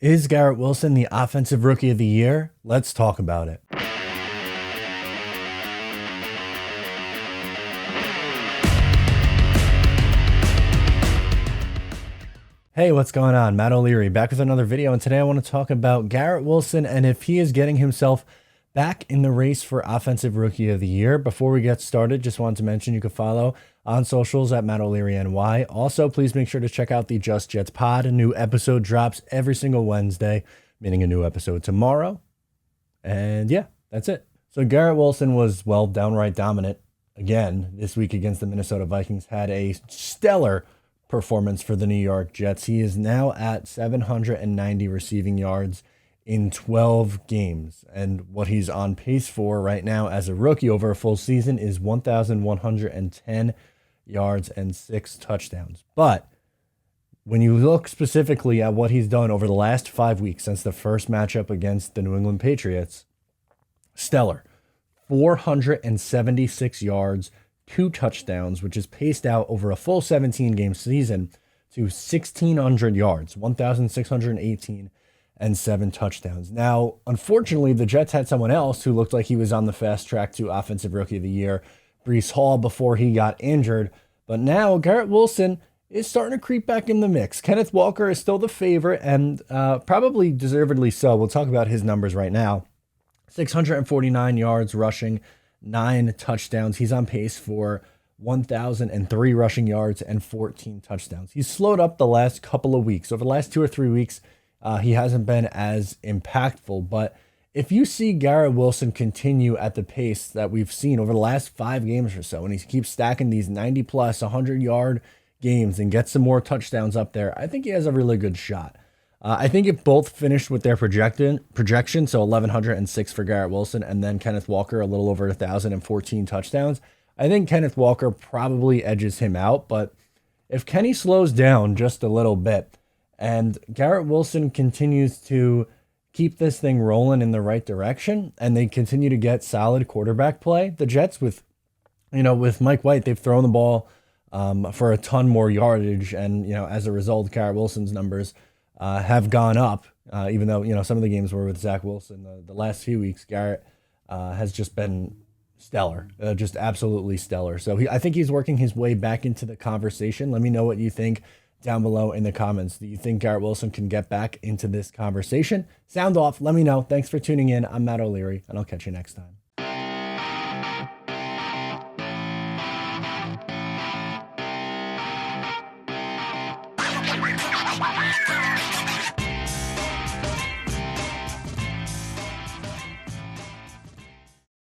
Is Garrett Wilson the offensive rookie of the year? Let's talk about it. Hey, what's going on? Matt O'Leary back with another video, and today I want to talk about Garrett Wilson and if he is getting himself back in the race for offensive rookie of the year. Before we get started, just wanted to mention you can follow on socials at Matt O'Leary NY. Also, please make sure to check out the Just Jets pod. A new episode drops every single Wednesday, meaning a new episode tomorrow. And yeah, that's it. So Garrett Wilson was, well, downright dominant again this week against the Minnesota Vikings. Had a stellar performance for the New York Jets. He is now at 790 receiving yards in 12 games. And what he's on pace for right now as a rookie over a full season is 1,110 yards and 6 touchdowns. But when you look specifically at what he's done over the last 5 weeks since the first matchup against the New England Patriots, stellar. 476 yards, 2 touchdowns, which is paced out over a full 17-game season to 1,600 yards, 1,618 and 7 touchdowns. Now, unfortunately, the Jets had someone else who looked like he was on the fast track to Offensive Rookie of the Year, Breece Hall, before he got injured. But now Garrett Wilson is starting to creep back in the mix. Kenneth Walker is still the favorite, and probably deservedly so. We'll talk about his numbers right now. 649 yards rushing, 9 touchdowns. He's on pace for 1,003 rushing yards and 14 touchdowns. He's slowed up the last couple of weeks. Over the last 2 or 3 weeks, he hasn't been as impactful. But if you see Garrett Wilson continue at the pace that we've seen over the last 5 games or so, and he keeps stacking these 90-plus, 100-yard games and gets some more touchdowns up there, I think he has a really good shot. I think if both finished with their projection, so 1,106 for Garrett Wilson and then Kenneth Walker a little over 1,014 touchdowns, I think Kenneth Walker probably edges him out. But if Kenny slows down just a little bit and Garrett Wilson continues to keep this thing rolling in the right direction and they continue to get solid quarterback play, the Jets with Mike White, they've thrown the ball for a ton more yardage. And, as a result, Garrett Wilson's numbers have gone up, even though, some of the games were with Zach Wilson. The last few weeks, Garrett has just been stellar, just absolutely stellar. So I think he's working his way back into the conversation. Let me know what you think down below in the comments. Do you think Garrett Wilson can get back into this conversation? Sound off. Let me know. Thanks for tuning in. I'm Matt O'Leary, and I'll catch you next time.